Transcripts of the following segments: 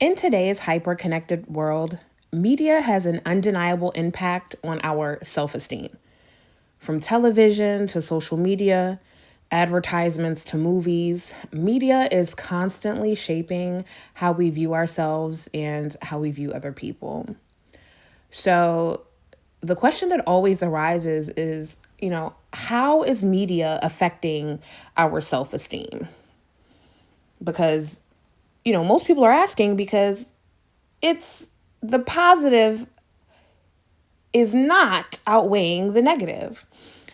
In today's hyper-connected world, media has an undeniable impact on our self-esteem. From television to social media, advertisements to movies, media is constantly shaping how we view ourselves and how we view other people. So, the question that always arises is, how is media affecting our self-esteem? Because, most people are asking because it's the positive is not outweighing the negative.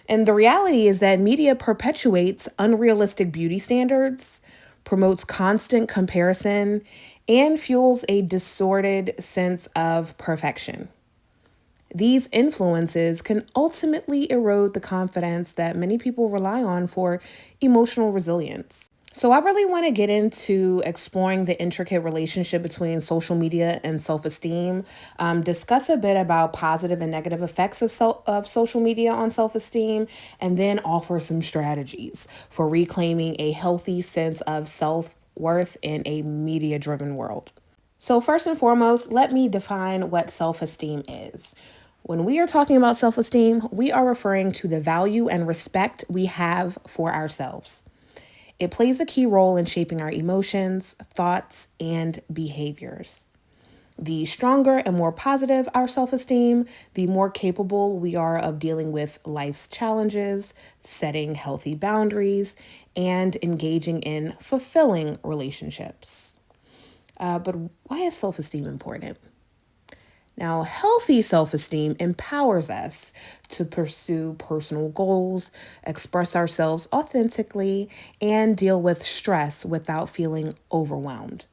And the reality is that media perpetuates unrealistic beauty standards, promotes constant comparison, and fuels a distorted sense of perfection. These influences can ultimately erode the confidence that many people rely on for emotional resilience. So, I really want to get into exploring the intricate relationship between social media and self esteem, discuss a bit about positive and negative effects of social media on self esteem, and then offer some strategies for reclaiming a healthy sense of self worth in a media driven world. So, first and foremost, let me define what self esteem is. When we are talking about self esteem, we are referring to the value and respect we have for ourselves. It plays a key role in shaping our emotions, thoughts, and behaviors. The stronger and more positive our self esteem, the more capable we are of dealing with life's challenges, setting healthy boundaries, and engaging in fulfilling relationships. But why is self esteem important? Now, healthy self esteem empowers us to pursue personal goals, express ourselves authentically, and deal with stress without feeling overwhelmed.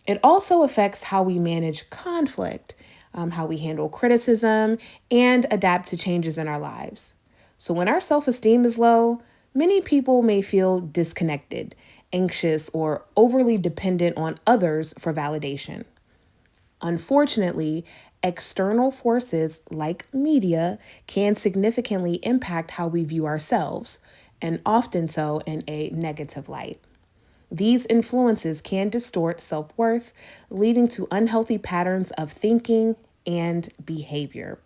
It also affects how we manage conflict, how we handle criticism, and adapt to changes in our lives. So, when our self esteem is low, many people may feel disconnected, anxious, or overly dependent on others for validation. Unfortunately, external forces like media can significantly impact how we view ourselves, and often so in a negative light. These influences can distort self worth, leading to unhealthy patterns of thinking and behavior.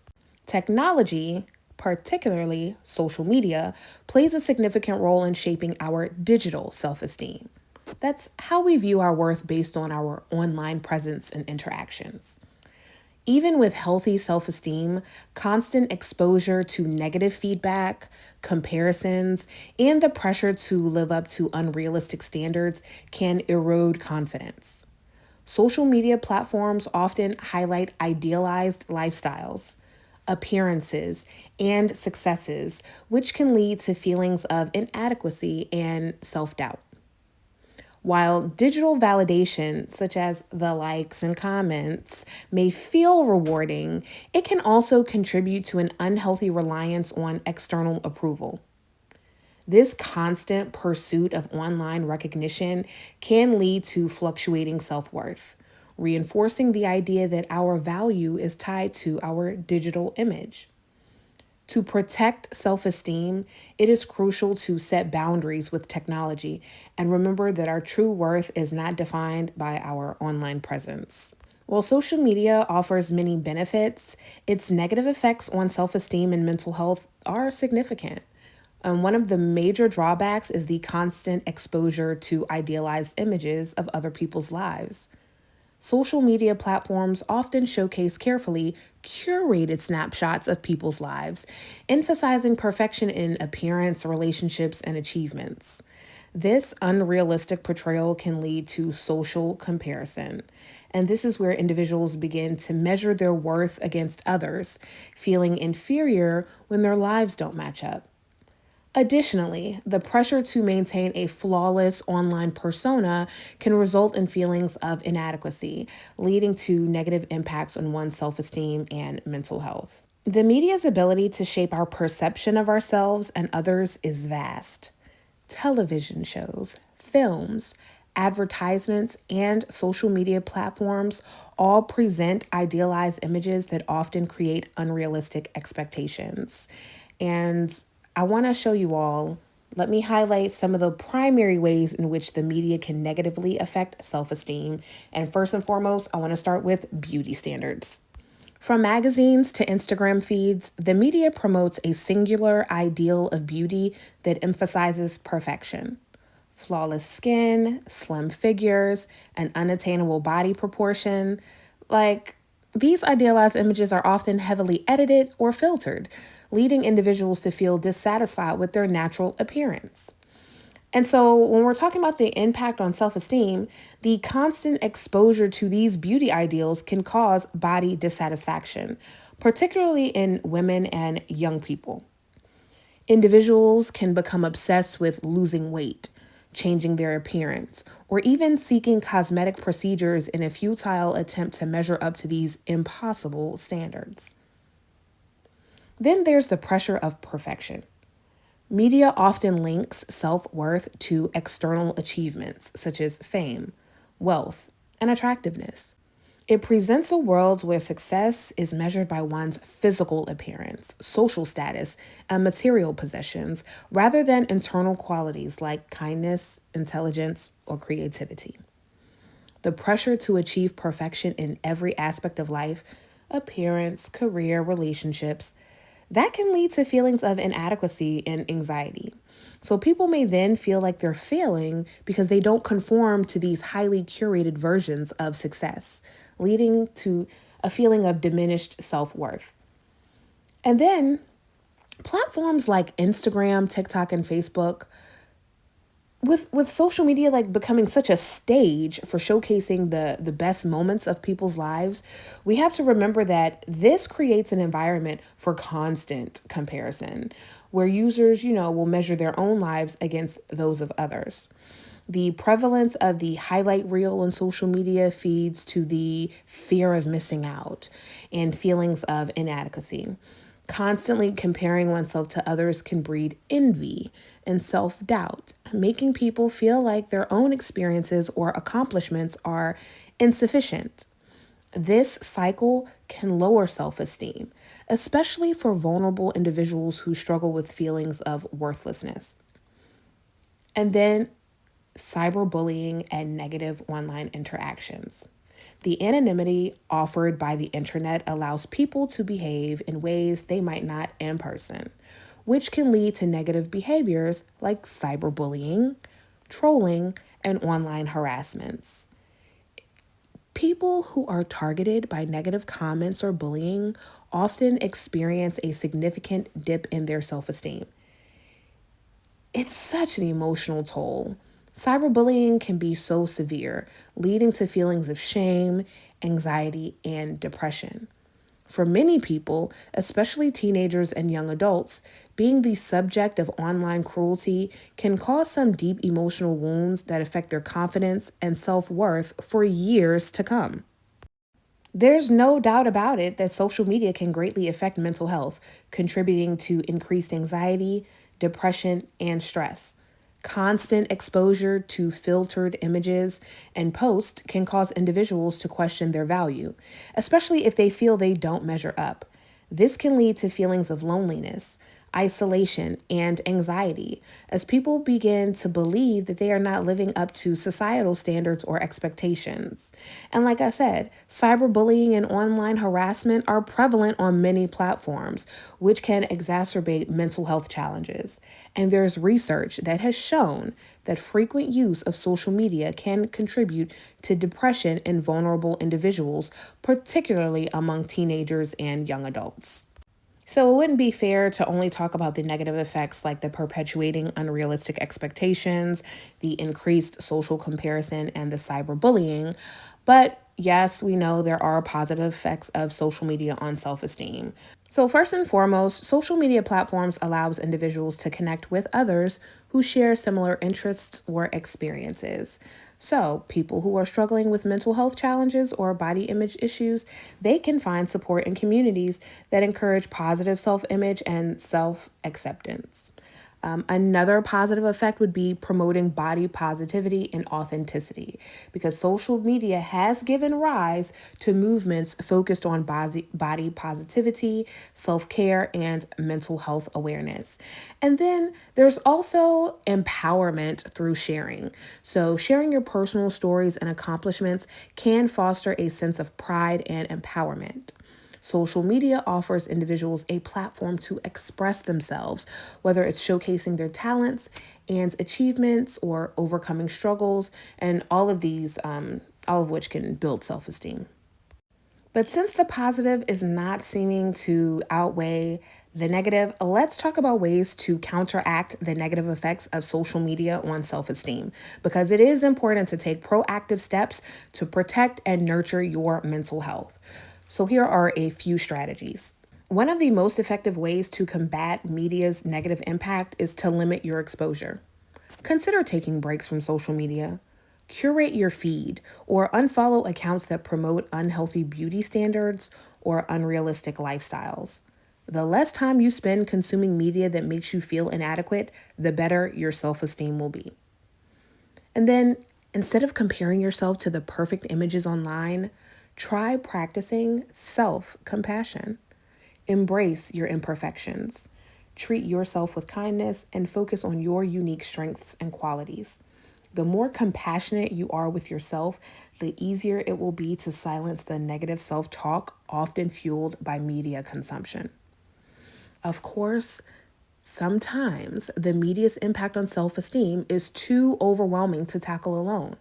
Technology, particularly social media, plays a significant role in shaping our digital self esteem. That's how we view our worth based on our online presence and interactions. Even with healthy self esteem, constant exposure to negative feedback, comparisons, and the pressure to live up to unrealistic standards can erode confidence. Social media platforms often highlight idealized lifestyles, appearances, and successes, which can lead to feelings of inadequacy and self doubt. While digital validation, such as the likes and comments, may feel rewarding, it can also contribute to an unhealthy reliance on external approval. This constant pursuit of online recognition can lead to fluctuating self worth, reinforcing the idea that our value is tied to our digital image. To protect self esteem, it is crucial to set boundaries with technology and remember that our true worth is not defined by our online presence. While social media offers many benefits, its negative effects on self esteem and mental health are significant. One of the major drawbacks is the constant exposure to idealized images of other people's lives. Social media platforms often showcase carefully curated snapshots of people's lives, emphasizing perfection in appearance, relationships, and achievements. This unrealistic portrayal can lead to social comparison. And this is where individuals begin to measure their worth against others, feeling inferior when their lives don't match up. Additionally, the pressure to maintain a flawless online persona can result in feelings of inadequacy, leading to negative impacts on one's self esteem and mental health. The media's ability to shape our perception of ourselves and others is vast. Television shows, films, advertisements, and social media platforms all present idealized images that often create unrealistic expectations. And I want to show you all Let me highlight some of the primary ways in which the media can negatively affect self-esteem. And first and foremost, I want to start with beauty standards. From magazines to Instagram feeds, the media promotes a singular ideal of beauty that emphasizes perfection. Flawless skin, slim figures, an unattainable body proportion. Like, these idealized images are often heavily edited or filtered, leading individuals to feel dissatisfied with their natural appearance. And so, when we're talking about the impact on self esteem, the constant exposure to these beauty ideals can cause body dissatisfaction, particularly in women and young people. Individuals can become obsessed with losing weight, changing their appearance, or even seeking cosmetic procedures in a futile attempt to measure up to these impossible standards. Then there's the pressure of perfection. Media often links self worth to external achievements such as fame, wealth, and attractiveness. It presents a world where success is measured by one's physical appearance, social status, and material possessions rather than internal qualities like kindness, intelligence, or creativity. The pressure to achieve perfection in every aspect of life, appearance, career, relationships, that can lead to feelings of inadequacy and anxiety. So people may then feel like they're failing because they don't conform to these highly curated versions of success, leading to a feeling of diminished self-worth. And then platforms like Instagram, TikTok, and Facebook, with social media like becoming such a stage for showcasing the best moments of people's lives, we have to remember that this creates an environment for constant comparison where users, will measure their own lives against those of others. The prevalence of the highlight reel on social media feeds to the fear of missing out and feelings of inadequacy. Constantly comparing oneself to others can breed envy and self doubt, making people feel like their own experiences or accomplishments are insufficient. This cycle can lower self esteem, especially for vulnerable individuals who struggle with feelings of worthlessness. And then cyberbullying and negative online interactions. The anonymity offered by the internet allows people to behave in ways they might not in person, which can lead to negative behaviors like cyberbullying, trolling, and online harassments. People who are targeted by negative comments or bullying often experience a significant dip in their self esteem. It's such an emotional toll. Cyberbullying can be so severe, leading to feelings of shame, anxiety, and depression. For many people, especially teenagers and young adults, being the subject of online cruelty can cause some deep emotional wounds that affect their confidence and self worth for years to come. There's no doubt about it that social media can greatly affect mental health, contributing to increased anxiety, depression, and stress. Constant exposure to filtered images and posts can cause individuals to question their value, especially if they feel they don't measure up. This can lead to feelings of loneliness, isolation, and anxiety as people begin to believe that they are not living up to societal standards or expectations. And like I said, cyberbullying and online harassment are prevalent on many platforms, which can exacerbate mental health challenges. And there's research that has shown that frequent use of social media can contribute to depression in vulnerable individuals, particularly among teenagers and young adults. So it wouldn't be fair to only talk about the negative effects like the perpetuating unrealistic expectations, the increased social comparison, and the cyberbullying. But yes, we know there are positive effects of social media on self-esteem. So first and foremost, social media platforms allows individuals to connect with others who share similar interests or experiences. So, people who are struggling with mental health challenges or body image issues, they can find support in communities that encourage positive self-image and self-acceptance. Another positive effect would be promoting body positivity and authenticity, because social media has given rise to movements focused on body positivity, self care, and mental health awareness. And then there's also empowerment through sharing. So, sharing your personal stories and accomplishments can foster a sense of pride and empowerment. Social media offers individuals a platform to express themselves, whether it's showcasing their talents and achievements or overcoming struggles, and all of which can build self esteem. But since the positive is not seeming to outweigh the negative, let's talk about ways to counteract the negative effects of social media on self esteem, because it is important to take proactive steps to protect and nurture your mental health. So, here are a few strategies. One of the most effective ways to combat media's negative impact is to limit your exposure. Consider taking breaks from social media. Curate your feed or unfollow accounts that promote unhealthy beauty standards or unrealistic lifestyles. The less time you spend consuming media that makes you feel inadequate, the better your self esteem will be. And then, instead of comparing yourself to the perfect images online, try practicing self compassion. Embrace your imperfections. Treat yourself with kindness and focus on your unique strengths and qualities. The more compassionate you are with yourself, the easier it will be to silence the negative self talk often fueled by media consumption. Of course, sometimes the media's impact on self esteem is too overwhelming to tackle alone.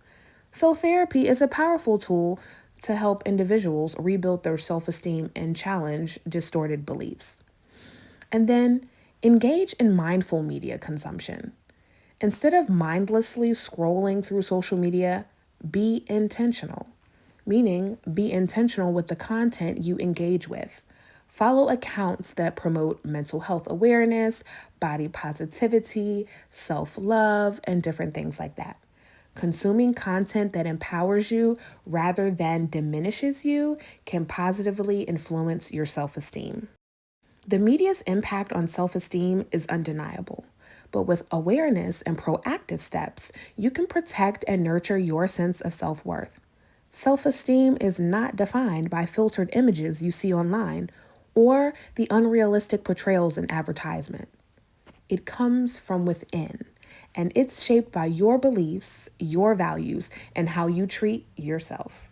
So, therapy is a powerful tool to help individuals rebuild their self esteem and challenge distorted beliefs. And then engage in mindful media consumption. Instead of mindlessly scrolling through social media, be intentional, meaning be intentional with the content you engage with. Follow accounts that promote mental health awareness, body positivity, self love, and different things like that. Consuming content that empowers you rather than diminishes you can positively influence your self esteem. The media's impact on self esteem is undeniable, but with awareness and proactive steps, you can protect and nurture your sense of self worth. Self esteem is not defined by filtered images you see online or the unrealistic portrayals in advertisements. It comes from within, and it's shaped by your beliefs, your values, and how you treat yourself.